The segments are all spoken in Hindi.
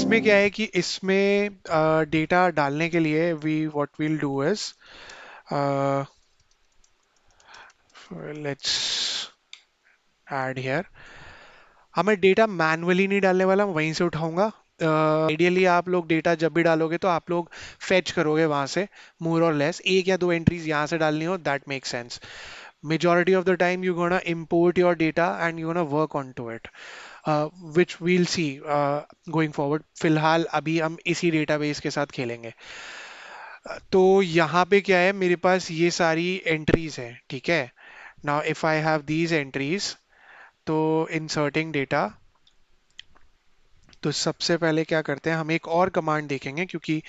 इसमें क्या है कि इसमें डेटा डालने के लिए we what will do is let's add here. हमें डेटा मैन्युअली नहीं डालने वाला, मैं वहीं से उठाऊंगा। आइडियली आप लोग डेटा जब भी डालोगे तो आप लोग फेच करोगे वहां से, मोर और लेस एक या दो एंट्रीज यहाँ से डालनी हो, that make sense. Majority of the time you're gonna import your data and you're gonna work onto it, which we'll see going forward. फिलहाल अभी हम इसी डेटाबेस के साथ खेलेंगे। तो यहाँ पे क्या है, मेरे पास ये सारी एंट्रीज हैं, ठीक है। Now if I have these entries, तो इंसर्टिंग डेटा, तो सबसे पहले क्या करते हैं, हम एक और कमांड देखेंगे क्योंकि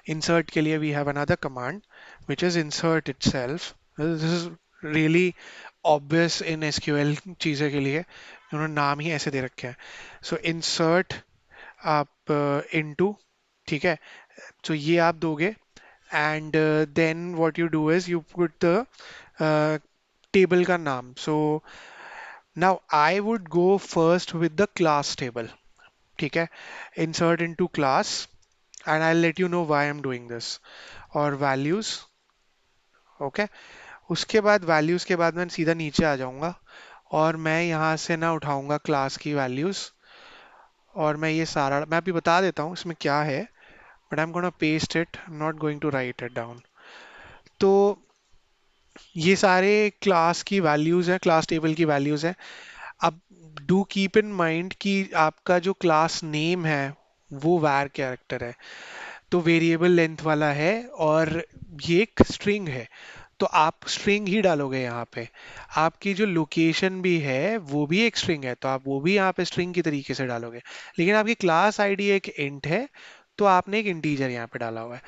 insert के लिए we have another command which is insert itself. This is really obvious in SQL चीज़ें के लिए, उन्होंने नाम ही ऐसे दे रखे हैं। So insert आप into, ठीक है, तो ये आप दोगे, and then what you do is you put the table का नाम। So now I would go first with the class table, ठीक है, insert into class, and I'll let you know why I'm doing this, और values, ओके। उसके बाद वैल्यूज के बाद मैं सीधा नीचे आ जाऊंगा और मैं यहाँ से ना उठाऊंगा क्लास की वैल्यूज, और मैं ये सारा मैं अभी बता देता हूँ इसमें क्या है, but I am gonna paste it, I am not going to write it down. तो ये सारे क्लास की वैल्यूज हैं, क्लास टेबल की वैल्यूज हैं। अब डू कीप इन माइंड कि आपका जो क्लास नेम है वो var कैरेक्टर है, तो वेरिएबल लेंथ वाला है, और ये एक स्ट्रिंग है, तो आप स्ट्रिंग ही डालोगे यहाँ पे। आपकी जो लोकेशन भी है वो भी एक स्ट्रिंग है, तो आप वो भी यहाँ पे स्ट्रिंग की तरीके से डालोगे। लेकिन आपकी क्लास आईडी एक इंट है, तो आपने एक इंटीजर यहाँ पे डाला हुआ है।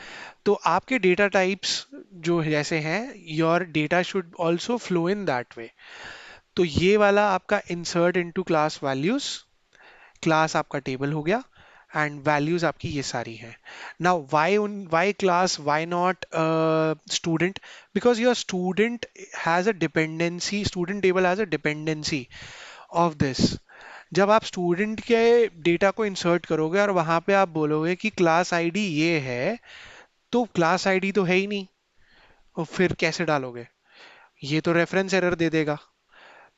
तो आपके डेटा टाइप्स जो जैसे हैं, your data should also flow in that way. तो ये वाला आपका insert into class values, class आपका टेबल हो गया, एंड वैल्यूज आपकी ये सारी हैं। Now why class, why not student? Because your student has a dependency, student table has a dependency of this. जब आप स्टूडेंट के डेटा को इंसर्ट करोगे और वहां पे आप बोलोगे कि क्लास आईडी ये है, तो क्लास आईडी तो है ही नहीं, और फिर कैसे डालोगे? ये तो रेफरेंस एरर दे देगा।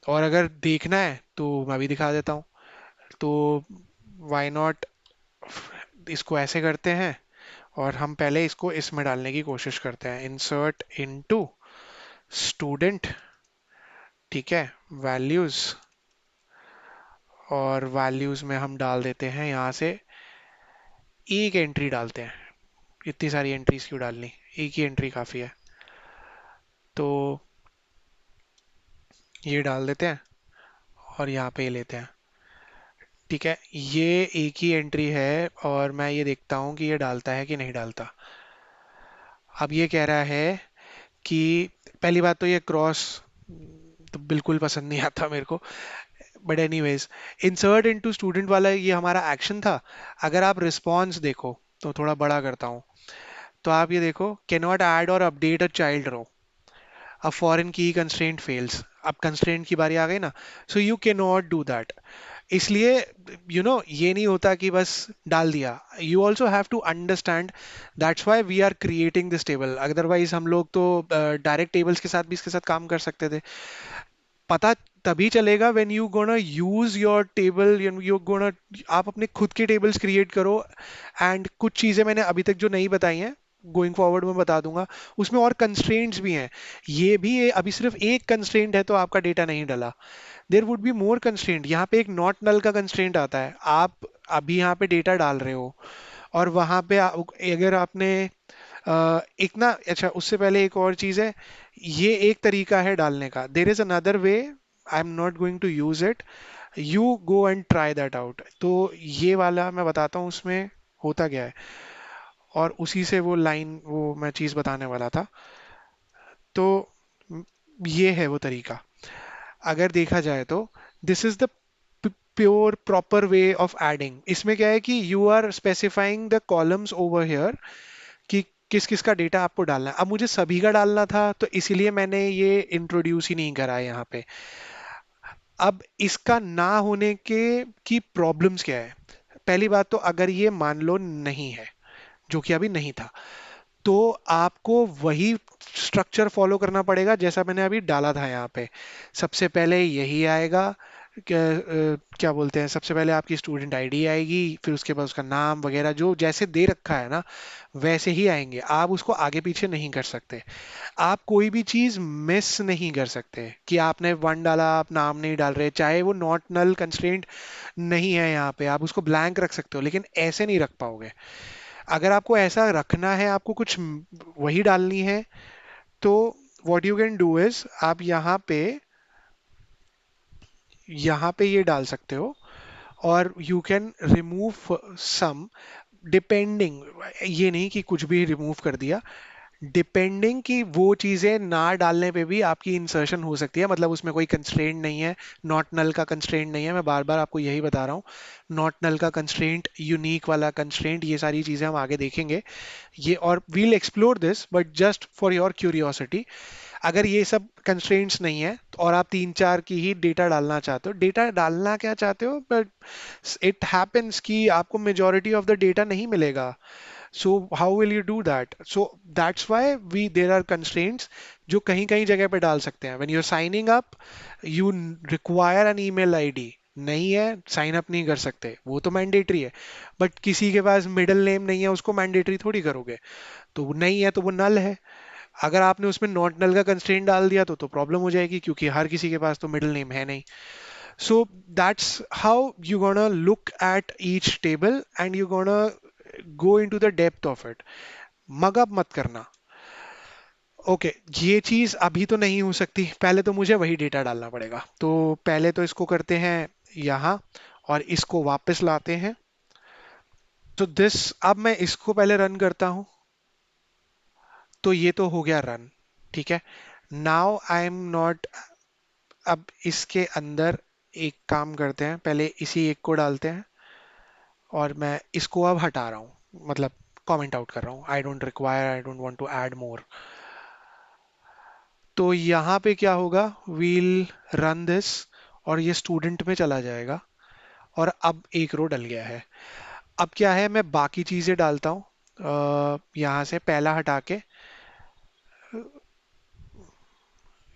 और अगर देखना है तो मैं भी दिखा देता हूँ। तो व्हाई नॉट, इसको ऐसे करते हैं, और हम पहले इसको इसमें डालने की कोशिश करते हैं, इंसर्ट इनटू स्टूडेंट, ठीक है, वैल्यूज, और वैल्यूज में हम डाल देते हैं यहाँ से एक एंट्री डालते हैं। इतनी सारी एंट्रीज क्यों डालनी, एक ही एंट्री काफ़ी है। तो ये डाल देते हैं और यहाँ पे ये लेते हैं, ठीक है, ये एक ही एंट्री है, और मैं ये देखता हूँ कि ये डालता है कि नहीं डालता। अब ये कह रहा है कि पहली बात तो ये क्रॉस तो बिल्कुल पसंद नहीं आता मेरे को, but anyways, insert into student वाला ये हमारा एक्शन था। अगर आप रिस्पॉन्स देखो, तो थोड़ा बड़ा करता हूँ, तो आप ये देखो, कैन नॉट ऐड और अपडेट अ चाइल्ड रो, अब फॉरेन की कंस्ट्रेंट फेल्स, अब कंस्ट्रेंट की बारी आ गई ना, so you can not do that. इसलिए ये नहीं होता कि बस डाल दिया, you also have to understand, that's why we are creating this table. Otherwise हम लोग तो डायरेक्ट टेबल्स के साथ भी इसके साथ काम कर सकते थे। पता तभी चलेगा when you gonna use your table, you gonna, आप अपने खुद के टेबल्स क्रिएट करो। एंड कुछ चीजें मैंने अभी तक जो नहीं बताई हैं, गोइंग फॉरवर्ड में बता दूंगा। उसमें और कंस्ट्रेंट्स भी हैं, अभी सिर्फ एक कंस्ट्रेंट है तो आपका डेटा नहीं डला, there would be more constraint. यहाँ पे एक नॉट नल का कंस्ट्रेंट आता है, आप अभी यहाँ पे डेटा डाल रहे हो, और वहां पे अगर आपने एक ना, अच्छा उससे पहले एक और चीज है, ये एक तरीका है डालने का, there is another way, I am not going to use it, you go and try that out. तो ये वाला मैं बताता हूँ उसमें होता क्या है, और उसी से वो लाइन, वो मैं चीज बताने वाला था। तो ये है वो तरीका, अगर देखा जाए तो this is the pure proper way of adding. इसमें क्या है कि you are specifying the columns over here कि किस किस का डेटा आपको डालना है। अब मुझे सभी का डालना था, तो इसीलिए मैंने ये इंट्रोड्यूस ही नहीं करा है यहाँ पे। अब इसका ना होने के की प्रॉब्लम्स क्या है? पहली बात तो अगर ये मान लो नहीं है, जो कि अभी नहीं था, तो आपको वही स्ट्रक्चर फॉलो करना पड़ेगा जैसा मैंने अभी डाला था यहाँ पे। सबसे पहले यही आएगा, क्या बोलते हैं, सबसे पहले आपकी स्टूडेंट आईडी आएगी, फिर उसके बाद उसका नाम वगैरह जो जैसे दे रखा है ना वैसे ही आएंगे, आप उसको आगे पीछे नहीं कर सकते। आप कोई भी चीज मिस नहीं कर सकते कि आपने वन डाला आप नाम नहीं डाल रहे, चाहे वो नॉट नल कंस्ट्रेंट नहीं है यहाँ पे, आप उसको ब्लैंक रख सकते हो, लेकिन ऐसे नहीं रख पाओगे। अगर आपको ऐसा रखना है, आपको कुछ वही डालनी है, तो what you can do is आप यहाँ पे ये डाल सकते हो, और you can remove some, depending, ये नहीं कि कुछ भी रिमूव कर दिया, डिपेंडिंग कि वो चीजें ना डालने पे भी आपकी इंसर्शन हो सकती है, मतलब उसमें कोई कंस्ट्रेंट नहीं है, नॉट नल का कंस्ट्रेंट नहीं है, मैं बार बार आपको यही बता रहा हूँ। नॉट नल का कंस्ट्रेंट, यूनिक वाला कंस्ट्रेंट, ये सारी चीजें हम आगे देखेंगे, ये और we'll explore this, but just for your curiosity, अगर ये सब कंस्ट्रेंट्स नहीं है और आप तीन चार की ही डेटा डालना चाहते हो, डेटा डालना क्या चाहते हो, बट इट हैपेंस कि आपको मेजोरिटी ऑफ द डेटा नहीं मिलेगा, so how will you do that? So that's why we there are constraints जो कहीं कहीं जगह पे डाल सकते हैं। when you're signing up you require an email id, नहीं है साइन अप नहीं कर सकते, वो तो मैंडेटरी है, बट किसी के पास मिडिल नेम नहीं है उसको मैंडेटरी थोड़ी करोगे, तो वो नहीं है तो वो नल है। अगर आपने उसमें नॉट नल का कंस्ट्रेंट डाल दिया तो प्रॉब्लम हो जाएगी, क्योंकि हर किसी के पास तो मिडिल नेम है नहीं। So that's how you gonna look at each table and you gonna go into the depth of it. Mug up मत करना। ओके, ये चीज अभी तो नहीं हो सकती, पहले तो मुझे वही डेटा डालना पड़ेगा, तो पहले तो इसको करते हैं यहाँ, और इसको वापस लाते हैं। तो दिस, अब मैं इसको पहले रन करता हूँ, तो ये तो हो गया रन, ठीक है। नाउ आई एम नॉट, अब इसके अंदर एक काम करते हैं, पहले इसी एक को डालते हैं, और मैं इसको अब हटा रहा हूँ, मतलब कमेंट आउट कर रहा हूँ, I don't require, I don't want to add more. तो यहाँ पे क्या होगा, वील रन दिस, और ये स्टूडेंट में चला जाएगा, और अब एक रो डल गया है। अब क्या है, मैं बाकी चीजें डालता हूँ, यहाँ से पहला हटा के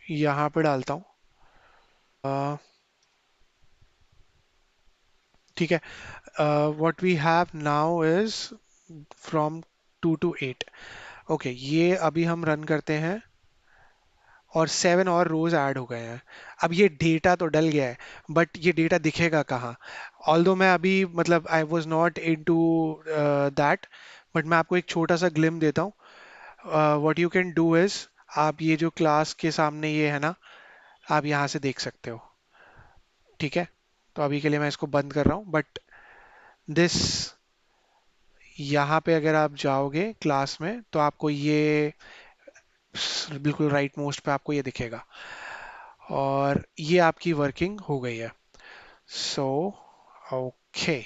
यहाँ पे डालता हूँ, ठीक है। What we have now is from 2 to 8। Okay, ये अभी हम रन करते हैं, और 7 और रोज ऐड हो गए हैं। अब ये डेटा तो डल गया है, बट ये डेटा दिखेगा कहाँ? ऑल्दो मैं अभी, मतलब I was not into that, but मैं आपको एक छोटा सा ग्लिम देता हूँ। What you can do is, आप ये जो क्लास के सामने ये है ना, आप यहाँ से देख सकते हो, ठीक है। तो अभी के लिए मैं इसको बंद कर रहा हूँ, बट दिस, यहाँ पे अगर आप जाओगे क्लास में तो आपको ये बिल्कुल राइट मोस्ट पे आपको ये दिखेगा, और ये आपकी वर्किंग हो गई है। So okay,